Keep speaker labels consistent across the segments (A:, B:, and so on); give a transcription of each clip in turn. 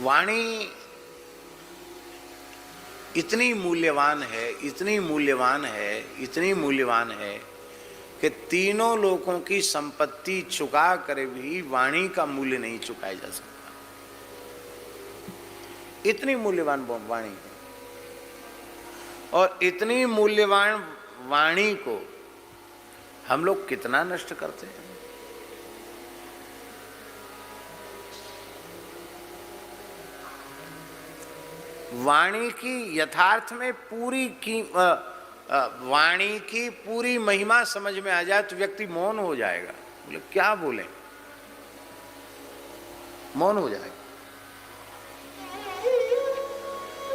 A: वाणी इतनी मूल्यवान है, इतनी मूल्यवान है, इतनी मूल्यवान है कि तीनों लोगों की संपत्ति चुका कर भी वाणी का मूल्य नहीं चुकाया जा सकता। इतनी मूल्यवान वाणी है, और इतनी मूल्यवान वाणी को हम लोग कितना नष्ट करते हैं। वाणी की यथार्थ में वाणी की पूरी महिमा समझ में आ जाए तो व्यक्ति मौन हो जाएगा। बोले क्या बोले, मौन हो जाएगा।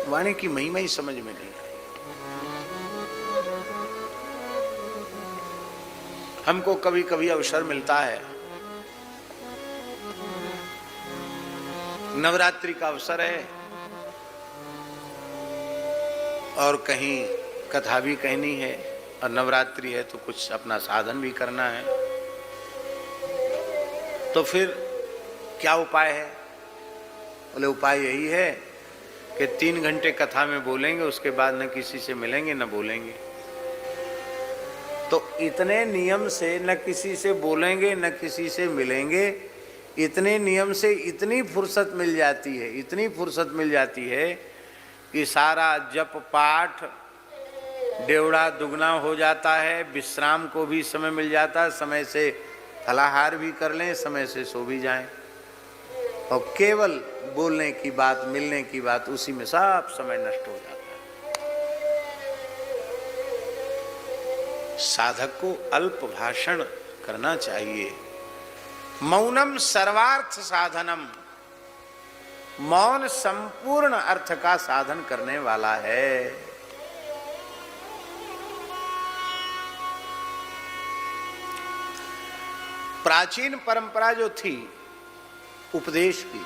A: वाणी की महिमा ही समझ में नहीं आई। हमको कभी कभी अवसर मिलता है, नवरात्रि का अवसर है और कहीं कथा भी कहनी है, और नवरात्रि है तो कुछ अपना साधन भी करना है, तो फिर क्या उपाय है? बोले उपाय यही है कि 3 घंटे कथा में बोलेंगे, उसके बाद न किसी से मिलेंगे न बोलेंगे। तो इतने नियम से न किसी से बोलेंगे न किसी से मिलेंगे, इतने नियम से इतनी फुर्सत मिल जाती है, इतनी फुर्सत मिल जाती है कि सारा जप पाठ डेवड़ा दुगना हो जाता है, विश्राम को भी समय मिल जाता है, समय से फलाहार भी कर लें, समय से सो भी जाएं, और केवल बोलने की बात, मिलने की बात, उसी में सब समय नष्ट हो जाता है। साधक को अल्प भाषण करना चाहिए। मौनम सर्वार्थ साधनम, मौन संपूर्ण अर्थ का साधन करने वाला है। प्राचीन परंपरा जो थी उपदेश की,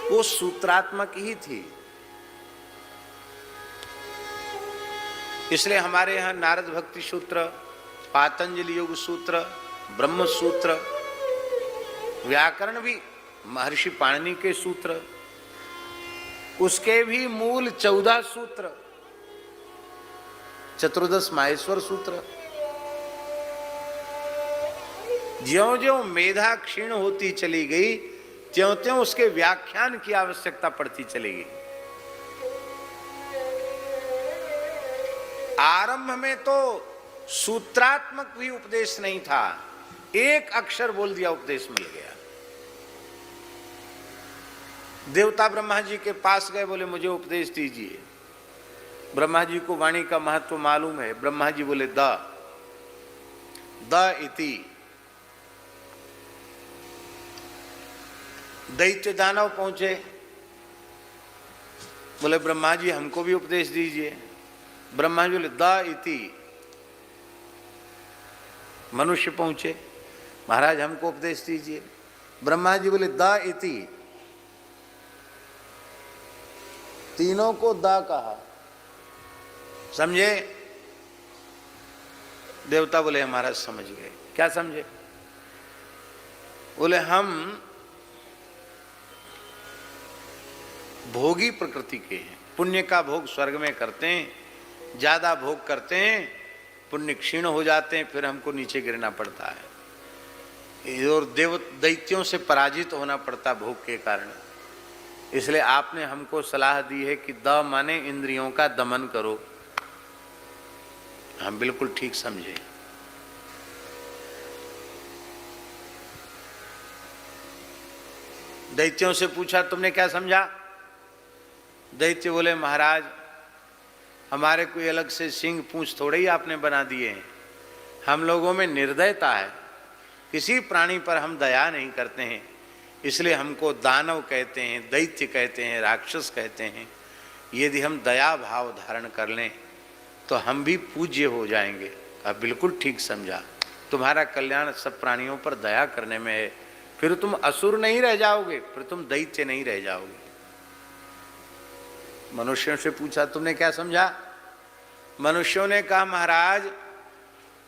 A: वो सूत्रात्मक ही थी। इसलिए हमारे यहाँ नारद भक्ति सूत्र, पातंजलि योग सूत्र, ब्रह्म सूत्र, व्याकरण भी महर्षि पाणिनि के सूत्र, उसके भी मूल 14 सूत्र, चतुर्दश माहेश्वर सूत्र। ज्यों ज्यों मेधा क्षीण होती चली गई, त्यों त्यों उसके व्याख्यान की आवश्यकता पड़ती चली गई। आरंभ में तो सूत्रात्मक भी उपदेश नहीं था, एक अक्षर बोल दिया उपदेश मिल गया। देवता ब्रह्मा जी के पास गए, बोले मुझे उपदेश दीजिए। ब्रह्मा जी को वाणी का महत्व मालूम है। ब्रह्मा जी बोले द इति। दैत्य दानव पहुंचे, बोले ब्रह्मा जी हमको भी उपदेश दीजिए। ब्रह्मा जी बोले द इति। मनुष्य पहुंचे, महाराज हमको उपदेश दीजिए। ब्रह्मा जी बोले द इति। तीनों को द कहा, समझे? देवता बोले महाराज समझ गए। क्या समझे? बोले हम भोगी प्रकृति के हैं, पुण्य का भोग स्वर्ग में करते हैं, ज्यादा भोग करते हैं, पुण्य क्षीण हो जाते हैं, फिर हमको नीचे गिरना पड़ता है और दैत्यों से पराजित होना पड़ता भोग के कारण। इसलिए आपने हमको सलाह दी है कि द माने इंद्रियों का दमन करो। हम बिल्कुल ठीक समझे। दैत्यों से पूछा तुमने क्या समझा? दैत्य बोले महाराज हमारे कोई अलग से सिंह पूंछ थोड़े ही आपने बना दिए हैं, हम लोगों में निर्दयता है, किसी प्राणी पर हम दया नहीं करते हैं, इसलिए हमको दानव कहते हैं, दैत्य कहते हैं, राक्षस कहते हैं। यदि हम दया भाव धारण कर लें तो हम भी पूज्य हो जाएंगे। अब बिल्कुल ठीक समझा, तुम्हारा कल्याण सब प्राणियों पर दया करने में है, फिर तुम असुर नहीं रह जाओगे, फिर तुम दैत्य नहीं रह जाओगे। मनुष्यों से पूछा तुमने क्या समझा? मनुष्यों ने कहा महाराज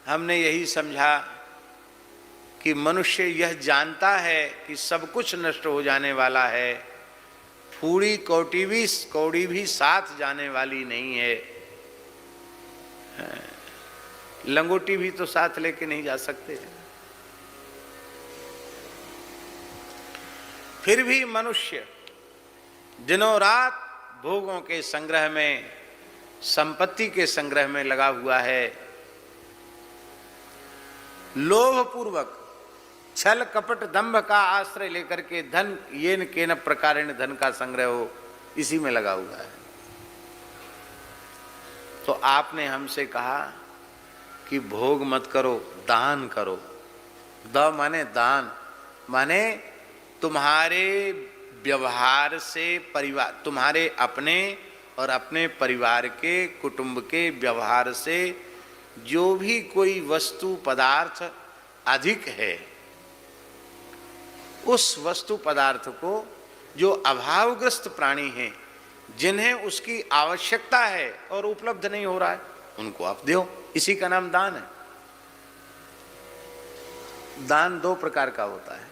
A: हमने यही समझा कि मनुष्य यह जानता है कि सब कुछ नष्ट हो जाने वाला है, फूड़ी कौड़ी भी साथ जाने वाली नहीं है। लंगोटी भी तो साथ लेके नहीं जा सकते। फिर भी मनुष्य दिनों रात भोगों के संग्रह में, संपत्ति के संग्रह में लगा हुआ है। लोभ पूर्वक छल कपट दंभ का आश्रय लेकर के धन येन केन प्रकारेण धन का संग्रह हो, इसी में लगा हुआ है। तो आपने हमसे कहा कि भोग मत करो, दान करो। द माने दान, माने तुम्हारे व्यवहार से परिवार, तुम्हारे अपने और अपने परिवार के, कुटुंब के व्यवहार से जो भी कोई वस्तु पदार्थ अधिक है, उस वस्तु पदार्थ को जो अभावग्रस्त प्राणी हैं, जिन्हें उसकी आवश्यकता है और उपलब्ध नहीं हो रहा है, उनको आप दो। इसी का नाम दान है। दान दो प्रकार का होता है।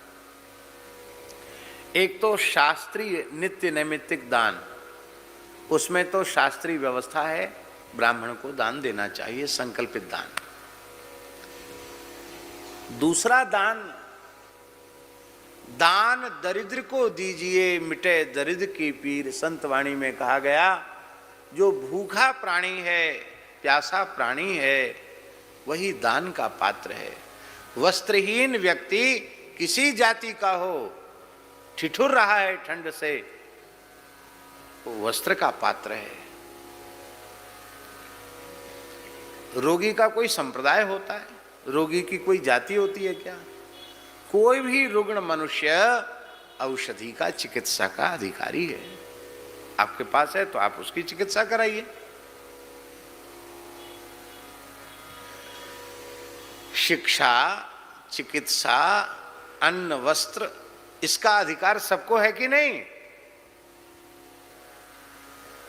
A: एक तो शास्त्रीय नित्य नैमित्तिक दान, उसमें तो शास्त्रीय व्यवस्था है, ब्राह्मण को दान देना चाहिए, संकल्पित दान। दूसरा दान, दान दरिद्र को दीजिए मिटे दरिद्र की पीर। संत वाणी में कहा गया, जो भूखा प्राणी है, प्यासा प्राणी है, वही दान का पात्र है। वस्त्रहीन व्यक्ति किसी जाति का हो, ठिठुर रहा है ठंड से, वो वस्त्र का पात्र है। रोगी का कोई संप्रदाय होता है? रोगी की कोई जाति होती है क्या? कोई भी रुग्ण मनुष्य औषधि का, चिकित्सा का अधिकारी है। आपके पास है तो आप उसकी चिकित्सा कराइए। शिक्षा, चिकित्सा, अन्न, वस्त्र, इसका अधिकार सबको है कि नहीं?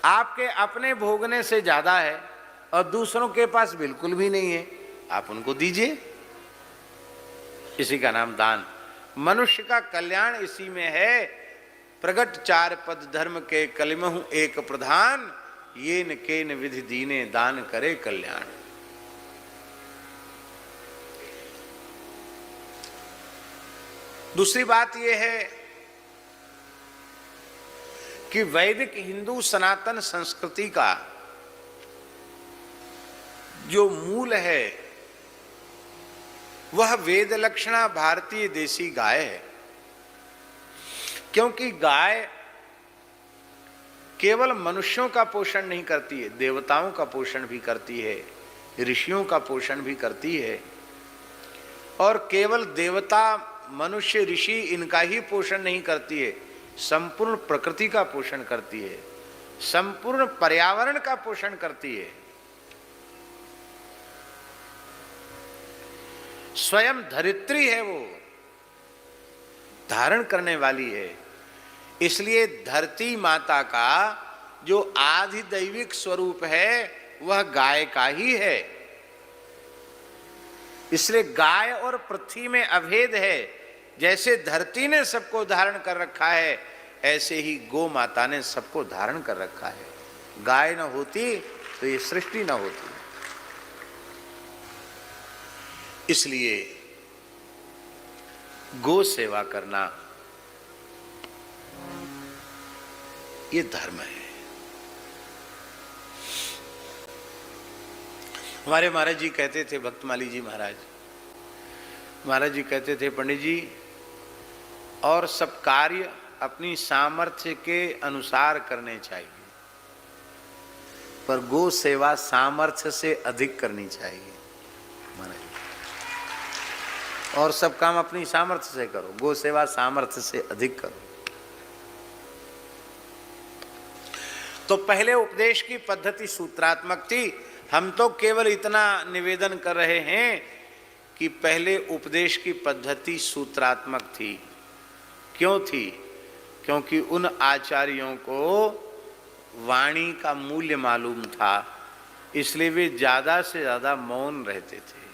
A: आपके अपने भोगने से ज्यादा है और दूसरों के पास बिल्कुल भी नहीं है, आप उनको दीजिए। इसी का नाम दान। मनुष्य का कल्याण इसी में है। प्रगट चार पद धर्म के कलिमहु एक प्रधान, ये न केन विधि दीने दान करे कल्याण। दूसरी बात यह है कि वैदिक हिंदू सनातन संस्कृति का जो मूल है वह वेद लक्षणा भारतीय देसी गाय है। क्योंकि गाय केवल मनुष्यों का पोषण नहीं करती है, देवताओं का पोषण भी करती है, ऋषियों का पोषण भी करती है। और केवल देवता, मनुष्य, ऋषि इनका ही पोषण नहीं करती है, संपूर्ण प्रकृति का पोषण करती है, संपूर्ण पर्यावरण का पोषण करती है। स्वयं धरित्री है, वो धारण करने वाली है। इसलिए धरती माता का जो आधिदैविक स्वरूप है वह गाय का ही है। इसलिए गाय और पृथ्वी में अभेद है। जैसे धरती ने सबको धारण कर रखा है, ऐसे ही गो माता ने सबको धारण कर रखा है। गाय न होती तो ये सृष्टि न होती। इसलिए गो सेवा करना ये धर्म है। हमारे महाराज जी कहते थे, भक्तमाली जी महाराज जी कहते थे, पंडित जी, और सब कार्य अपनी सामर्थ्य के अनुसार करने चाहिए, पर गो सेवा सामर्थ्य से अधिक करनी चाहिए। महाराज, और सब काम अपनी सामर्थ्य से करो, गो सेवा सामर्थ्य से अधिक करो। तो पहले उपदेश की पद्धति सूत्रात्मक थी। हम तो केवल इतना निवेदन कर रहे हैं कि पहले उपदेश की पद्धति सूत्रात्मक थी। क्यों थी? क्योंकि उन आचार्यों को वाणी का मूल्य मालूम था, इसलिए वे ज्यादा से ज्यादा मौन रहते थे।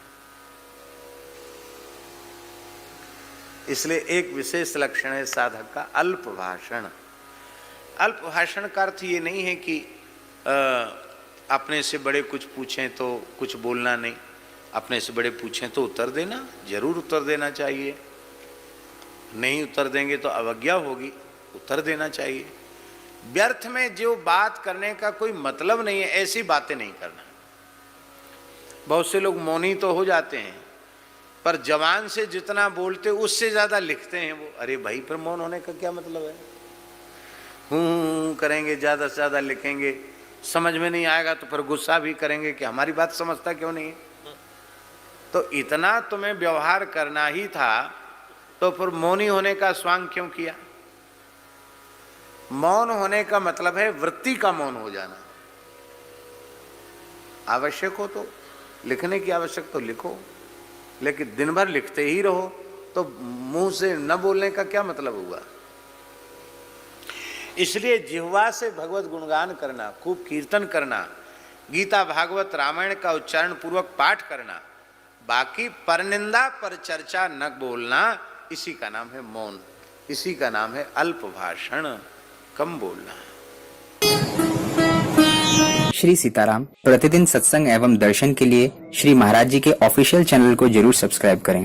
A: इसलिए एक विशेष लक्षण है साधक का अल्प भाषण। अल्प भाषण का अर्थ ये नहीं है कि अपने से बड़े कुछ पूछें तो कुछ बोलना नहीं, अपने से बड़े पूछें तो उत्तर देना, जरूर उत्तर देना चाहिए। नहीं उत्तर देंगे तो अवज्ञा होगी, उत्तर देना चाहिए। व्यर्थ में जो बात करने का कोई मतलब नहीं है, ऐसी बातें नहीं करना। बहुत से लोग मौनी तो हो जाते हैं, पर जवान से जितना बोलते उससे ज्यादा लिखते हैं वो। अरे भाई, फिर मौन होने का क्या मतलब है? हूँ करेंगे, ज्यादा से ज्यादा लिखेंगे, समझ में नहीं आएगा तो फिर गुस्सा भी करेंगे कि हमारी बात समझता क्यों नहीं है। तो इतना तुम्हें व्यवहार करना ही था तो फिर मौनी होने का स्वांग क्यों किया? मौन होने का मतलब है वृत्ति का मौन हो जाना। आवश्यक हो तो लिखने की आवश्यक तो लिखो, लेकिन दिन भर लिखते ही रहो तो मुंह से न बोलने का क्या मतलब हुआ? इसलिए जिह्वा से भगवत गुणगान करना, खूब कीर्तन करना, गीता भागवत रामायण का उच्चारण पूर्वक पाठ करना, बाकी परनिंदा पर चर्चा न बोलना, इसी का नाम है मौन, इसी का नाम है अल्प भाषण, कम बोलना।
B: श्री सीताराम प्रतिदिन सत्संग एवं दर्शन के लिए श्री महाराज जी के ऑफिशियल चैनल को जरूर सब्सक्राइब करें।